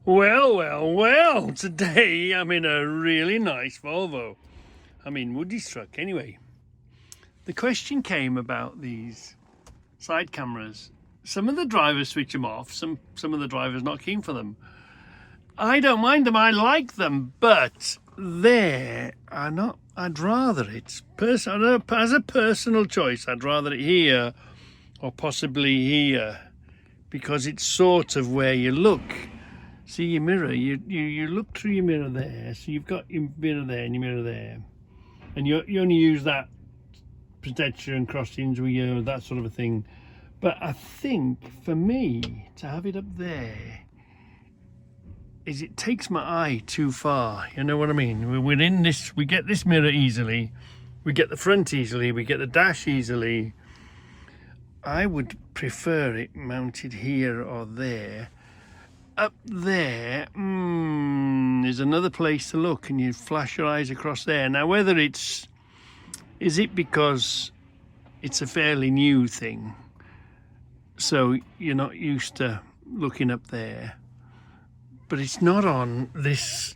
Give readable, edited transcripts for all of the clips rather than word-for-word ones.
Well, today I'm in a really nice Volvo. I'm in Woody's truck anyway. The question came about these side cameras. Some of the drivers switch them off, some of the drivers not keen for them. I don't mind them, I like them, but they are not, I'd rather it's, as a personal choice, I'd rather it here or possibly here, because it's sort of where you look. See your mirror, you look through your mirror there, so you've got your mirror there and your mirror there, and you only use that protection, crossings with you, that sort of a thing. But I think for me to have it up there is it takes my eye too far, you know what I mean? We're in this, we get this mirror easily, we get the front easily, we get the dash easily. I would prefer it mounted here or there. Up there is another place to look, and you flash your eyes across there. Now whether is it because it's a fairly new thing, so you're not used to looking up there, but it's not on this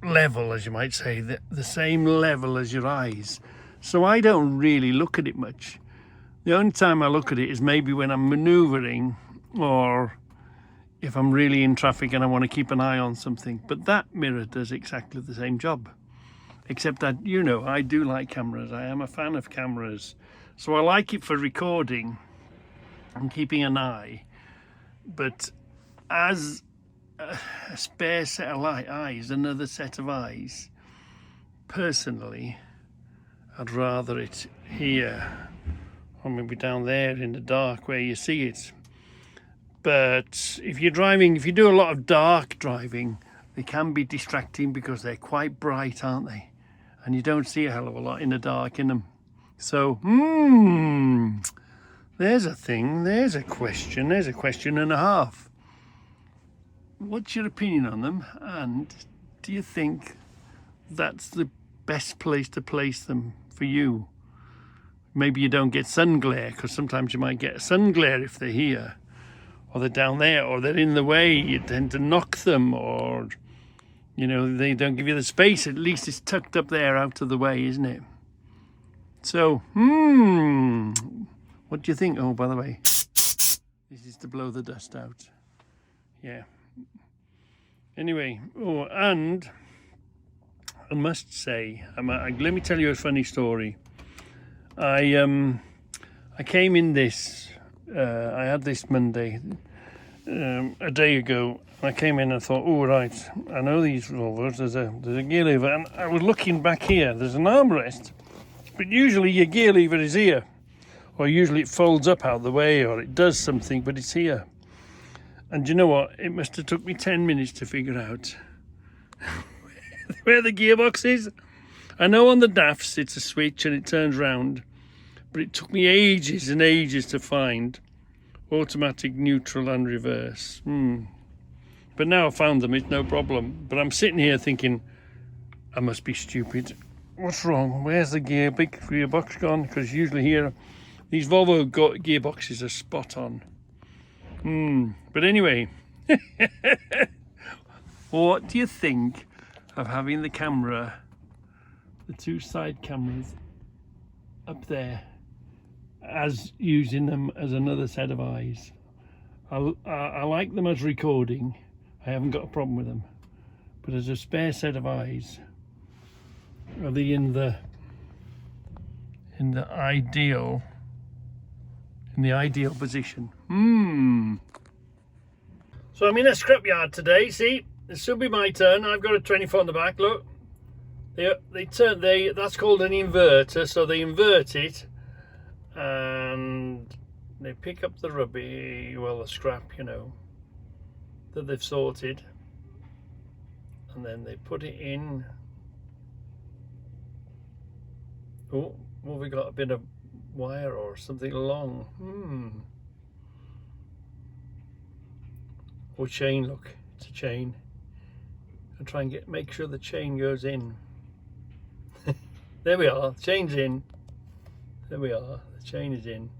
level, as you might say, the same level as your eyes, so I don't really look at it much. The only time I look at it is maybe when I'm maneuvering, or if I'm really in traffic and I want to keep an eye on something. But that mirror does exactly the same job, except that, you know, I do like cameras. I am a fan of cameras, so I like it for recording and keeping an eye. But as a spare set of eyes, another set of eyes, personally, I'd rather it here, or maybe down there in the dark where you see it. But if you're driving, if you do a lot of dark driving, they can be distracting because they're quite bright, aren't they? And you don't see a hell of a lot in the dark in them. So, there's a thing, there's a question and a half. What's your opinion on them? And do you think that's the best place to place them for you? Maybe you don't get sun glare, because sometimes you might get sun glare if they're here, or they're down there, or they're in the way, you tend to knock them, or, you know, they don't give you the space. At least it's tucked up there out of the way, isn't it? So, what do you think? Oh, by the way, this is to blow the dust out. Yeah. Anyway, oh, and I must say, let me tell you a funny story. I came in this, I had this Monday, a day ago. I came in and thought, oh right, I know these Volvos, there's a gear lever, and I was looking back here, there's an armrest, but usually your gear lever is here, or usually it folds up out of the way, or it does something, but it's here. And you know what, it must have took me 10 minutes to figure out where the gearbox is. I know on the DAFs it's a switch and it turns round, but it took me ages and ages to find automatic, neutral and reverse. But now I found them, it's no problem. But I'm sitting here thinking, I must be stupid. What's wrong? Where's the big gearbox gone? Because usually here, these Volvo gearboxes are spot on. But anyway, what do you think of having the camera, the two side cameras up there, as using them as another set of eyes? I like them as recording, I haven't got a problem with them, but as a spare set of eyes, are they in the ideal position? So I'm in a scrapyard today. See, this will be my turn. I've got a 24 on the back. Look, that's called an inverter. So they invert it, and they pick up the rubbish, well, the scrap, you know, that they've sorted, and then they put it in. Oh, well, we got a bit of wire or something long. Or chain, look, it's a chain. I'll try and make sure the chain goes in. There we are, the chain's in. There we are, the chain is in.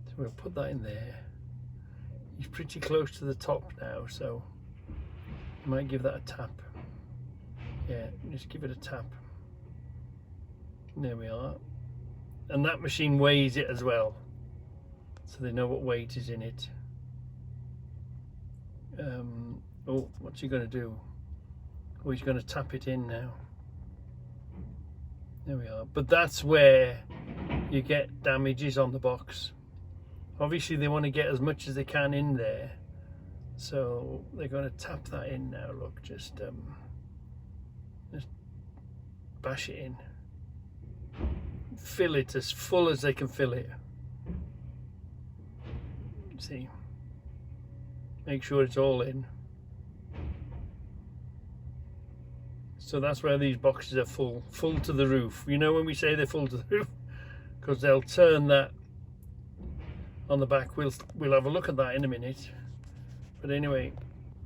So we'll put that in there. He's pretty close to the top now, so You might give that a tap. Yeah, just give it a tap. There we are. And that machine weighs it as well, so they know what weight is in it. Oh, what's he going to do? Oh, he's going to tap it in now. There we are. But that's where you get damages on the box. Obviously they want to get as much as they can in there, so they're going to tap that in now. Look, just bash it in. Fill it as full as they can fill it. See, make sure it's all in. So that's where these boxes are full to the roof. You know when we say they're full to the roof, because they'll turn that on the back. We'll have a look at that in a minute. But anyway,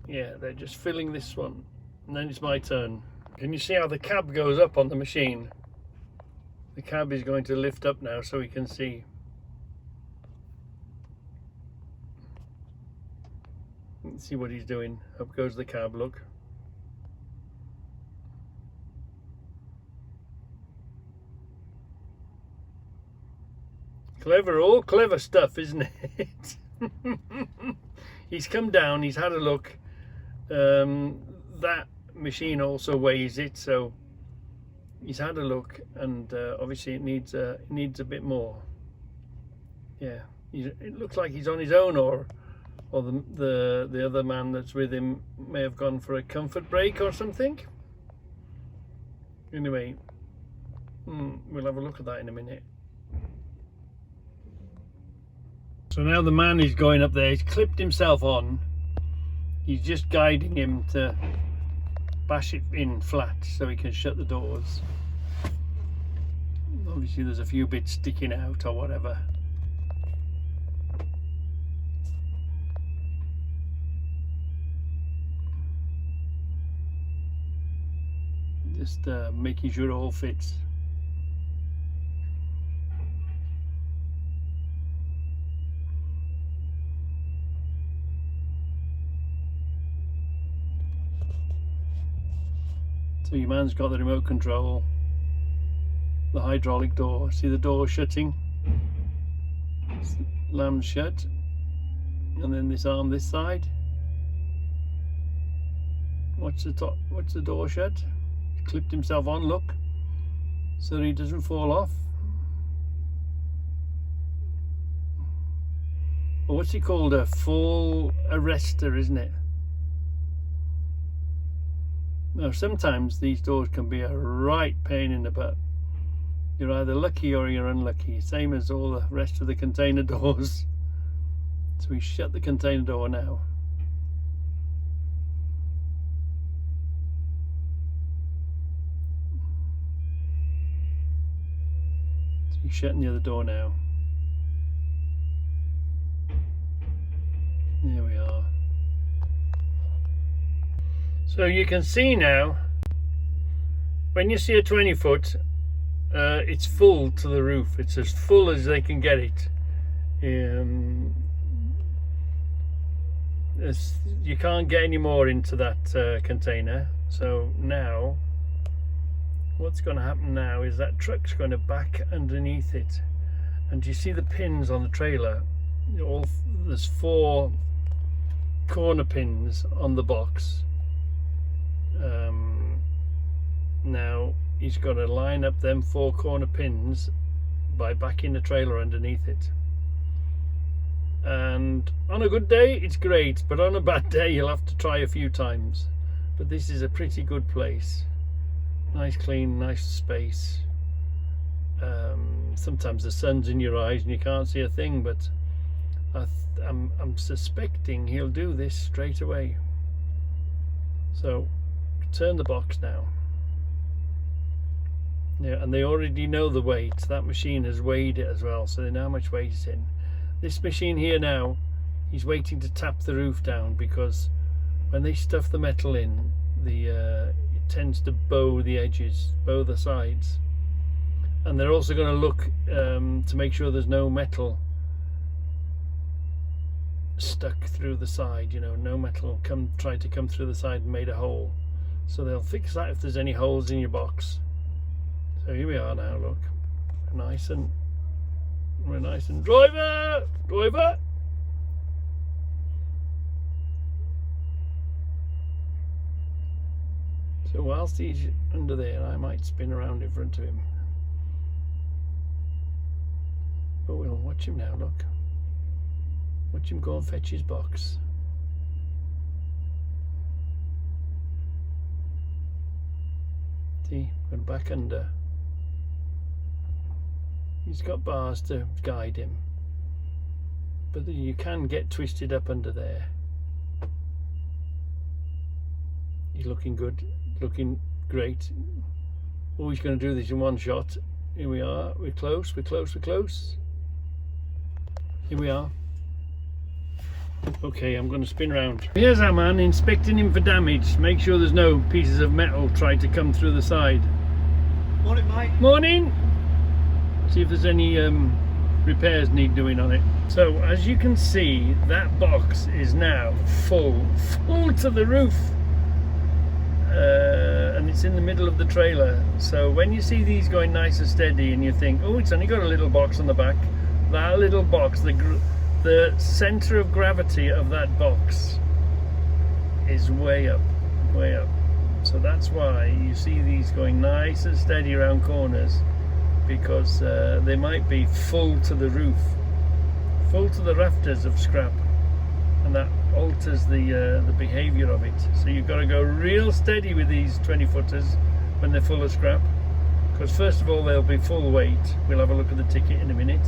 yeah, they're just filling this one, and then it's my turn. Can you see how the cab goes up on the machine? The cab is going to lift up now so we can see. Let's see what he's doing. Up goes the cab, look. Clever, all clever stuff, isn't it? He's come down, he's had a look. That machine also weighs it, so he's had a look, and obviously it needs a bit more. Yeah, it looks like he's on his own, or the other man that's with him may have gone for a comfort break or something. Anyway, we'll have a look at that in a minute. So now the man is going up there. He's clipped himself on. He's just guiding him to bash it in flat so he can shut the doors. Obviously there's a few bits sticking out or whatever. Just making sure it all fits. So your man's got the remote control, the hydraulic door. See the door shutting? Slammed shut. And then this arm this side. Watch the top. Watch the door shut. He's clipped himself on, look, so that he doesn't fall off. Well, what's he called? A fall arrestor, isn't it? Now, sometimes these doors can be a right pain in the butt. You're either lucky or you're unlucky, same as all the rest of the container doors. So we shut the container door now. So he's shutting the other door now. There we are. So you can see now, when you see a 20 foot, it's full to the roof. It's as full as they can get it. You can't get any more into that container. So now, what's going to happen now is that truck's going to back underneath it. And you see the pins on the trailer? There's 4 corner pins on the box. Now he's got to line up them 4 corner pins by backing the trailer underneath it. And on a good day it's great, but on a bad day you'll have to try a few times. But this is a pretty good place. Nice clean, nice space. Sometimes the sun's in your eyes and you can't see a thing, but I'm suspecting he'll do this straight away. So turn the box now. Yeah, and they already know the weight. That machine has weighed it as well, so they know how much weight it's in. This machine here now, he's waiting to tap the roof down, because when they stuff the metal in, it tends to bow the edges, bow the sides. And they're also going to look to make sure there's no metal stuck through the side, you know, no metal tried to come through the side and made a hole. So they'll fix that if there's any holes in your box. So here we are now, look. We're nice and driver! So whilst he's under there, I might spin around in front of him. But we'll watch him now, look. Watch him go and fetch his box. See, going back under. He's got bars to guide him. But you can get twisted up under there. He's looking good, looking great. All he's going to do this in one shot. Here we are, we're close. Here we are. Okay, I'm going to spin round. Here's our man inspecting him for damage. Make sure there's no pieces of metal trying to come through the side. Morning, mate. Morning! See if there's any repairs need doing on it. So as you can see, that box is now full to the roof. And it's in the middle of the trailer. So when you see these going nice and steady and you think, oh, it's only got a little box on the back, that little box, the center of gravity of that box is way up. So that's why you see these going nice and steady around corners, because they might be full to the roof, full to the rafters of scrap, and that alters the behavior of it. So you've got to go real steady with these 20-footers when they're full of scrap, because first of all they'll be full weight. We'll have a look at the ticket in a minute.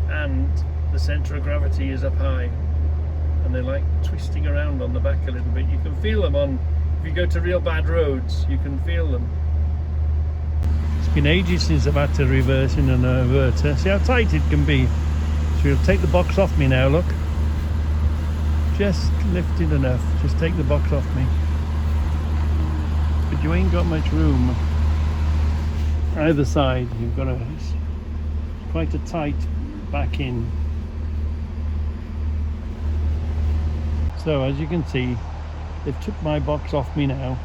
And the centre of gravity is up high, and they're like twisting around on the back a little bit. You can feel them if you go to real bad roads, you can feel them. It's been ages since I've had to reverse in an inverter. See how tight it can be. So you'll take the box off me now, look. Just lift it enough, just take the box off me. But you ain't got much room. Either side, you've got it's quite a tight back in. So as you can see, they've took my box off me now,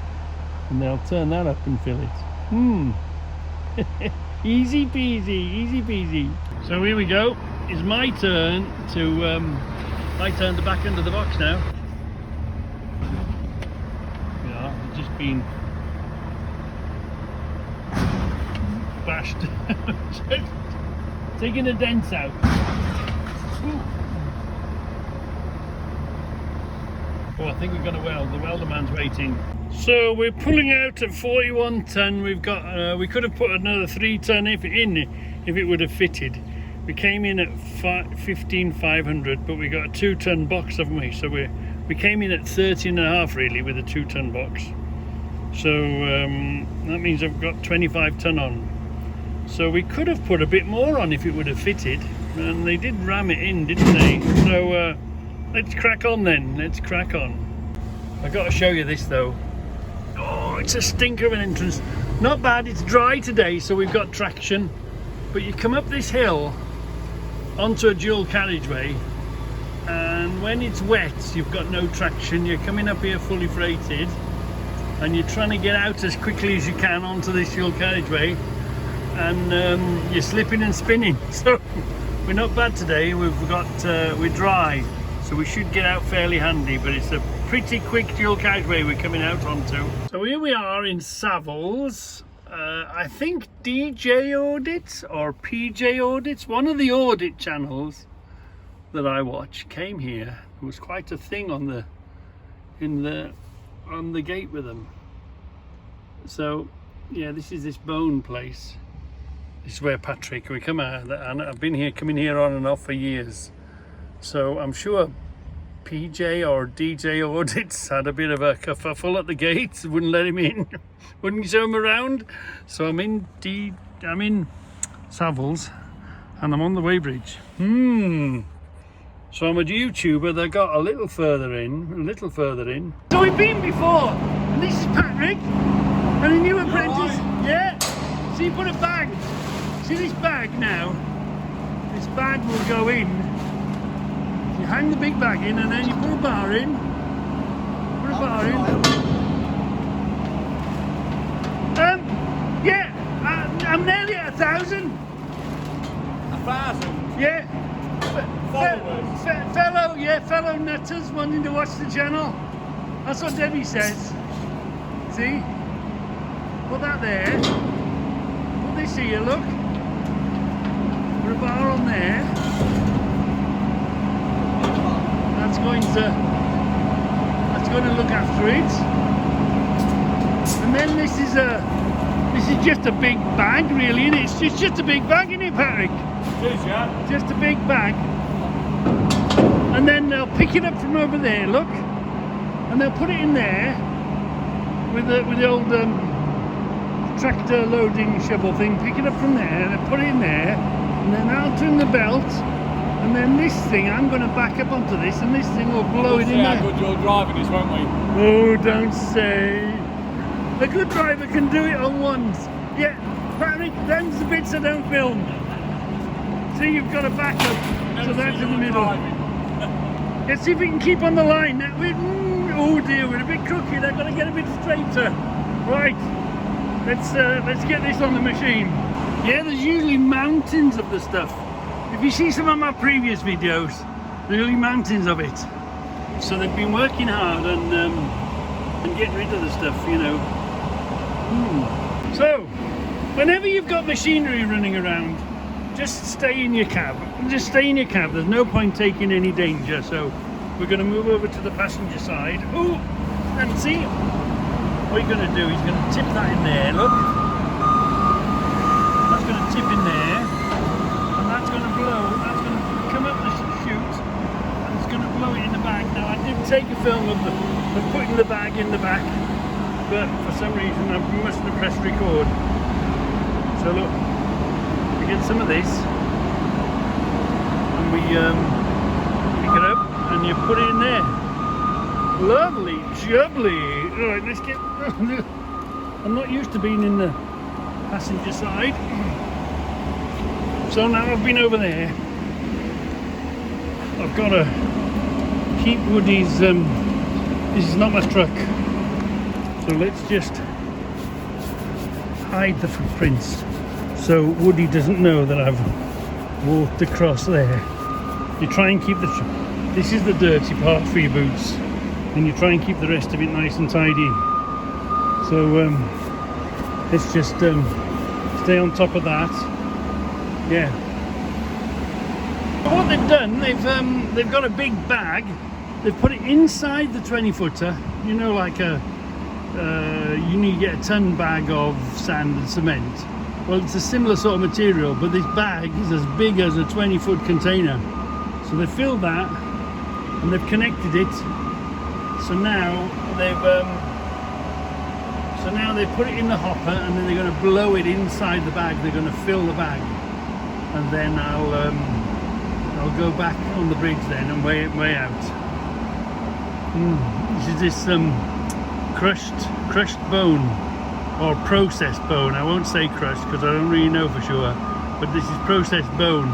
and they'll turn that up and fill it. Easy peasy. So here we go. It's my turn to back under the box now. Yeah, I've just been bashed. Taking the dents out. Ooh. Oh, I think we're going to weld. The welder man's waiting. So we're pulling out at 41 ton. We've got. We could have put another 3 ton if it would have fitted. We came in at 15,500, but we got a 2 ton box, haven't we? So we came in at 13.5 really with a 2 ton box. So that means I've got 25 ton on. So we could have put a bit more on if it would have fitted, and they did ram it in, didn't they? So let's crack on then. Let's crack on. I've got to show you this though. Oh, it's a stinker of an entrance. Not bad. It's dry today, so we've got traction. But you come up this hill onto a dual carriageway, and when it's wet you've got no traction. You're coming up here fully freighted and you're trying to get out as quickly as you can onto this dual carriageway, and you're slipping and spinning. So we're not bad today. We're dry, so we should get out fairly handy, but it's a pretty quick dual carriageway we're coming out onto. So here we are in Savills. I think DJ Audits or PJ Audits, one of the audit channels that I watch, came here. There was quite a thing on the gate with them. So yeah, this is this bone place. This is where Patrick, we come out, and I've been coming here on and off for years. So I'm sure PJ or DJ Audits had a bit of a kerfuffle at the gate, wouldn't let him in, wouldn't show him around. So I'm in Savills, and I'm on the weighbridge. So I'm a YouTuber that got a little further in. So we've been before, and this is Patrick, and a new apprentice. Yeah. So you put a bag. See this bag now? This bag will go in You hang the big bag in and then you put a bar in. Put a bar in. Yeah, I'm nearly at 1,000. 1,000 Yeah. followers. Fellow nutters wanting to watch the channel. That's what Debbie says. See? Put that there. Put this here, look. Put a bar on there. That's going to look after it. And then this is just a big bag, really, isn't it? It's just a big bag, isn't it, Patrick? It is, yeah. Just a big bag. And then they'll pick it up from over there, look. And they'll put it in there with the old tractor loading shovel thing. Pick it up from there, and put it in there, and then I'll turn the belt, and then this thing, I'm going to back up onto this, and this thing will blow it in there. How good you're driving is, won't we? Oh, don't say. A good driver can do it on once. Yeah, Patrick, them's the bits I don't film. See, you've got a backup, so that's in the middle. Let's see if we can keep on the line. Now, oh dear, we're a bit crooked. I've got to get a bit straighter. Right, let's get this on the machine. Yeah, there's usually mountains of the stuff. If you see some of my previous videos, there's usually mountains of it. So they've been working hard and getting rid of the stuff, you know. So, whenever you've got machinery running around, just stay in your cab. Just stay in your cab. There's no point taking any danger. So we're going to move over to the passenger side. Oh, and see what you're going to do. He's going to tip that in there. Look, that's going to tip in there, and that's going to blow. That's going to come up the chute, and it's going to blow it in the bag. Now I did take a film of putting the bag in the back, but for some reason I mustn't have pressed record. So look. Get some of this, and we pick it up, and you put it in there. Lovely jubbly. All right, let's get. I'm not used to being in the passenger side, so now I've been over there. I've got to keep Woody's. This is not my truck, so let's just hide the footprints. So Woody doesn't know that I've walked across there. You try and keep this is the dirty part for your boots, and you try and keep the rest of it nice and tidy. So let's just stay on top of that. Yeah. What they've done, they've got a big bag. They've put it inside the 20-footer. You know, like you need to get a ton bag of sand and cement. Well, it's a similar sort of material, but this bag is as big as a 20-foot container. So they filled that, and they've connected it. So now they've put it in the hopper, and then they're going to blow it inside the bag. They're going to fill the bag, and then I'll go back on the bridge then and weigh out. This is this crushed bone. Or processed bone. I won't say crushed because I don't really know for sure, but this is processed bone.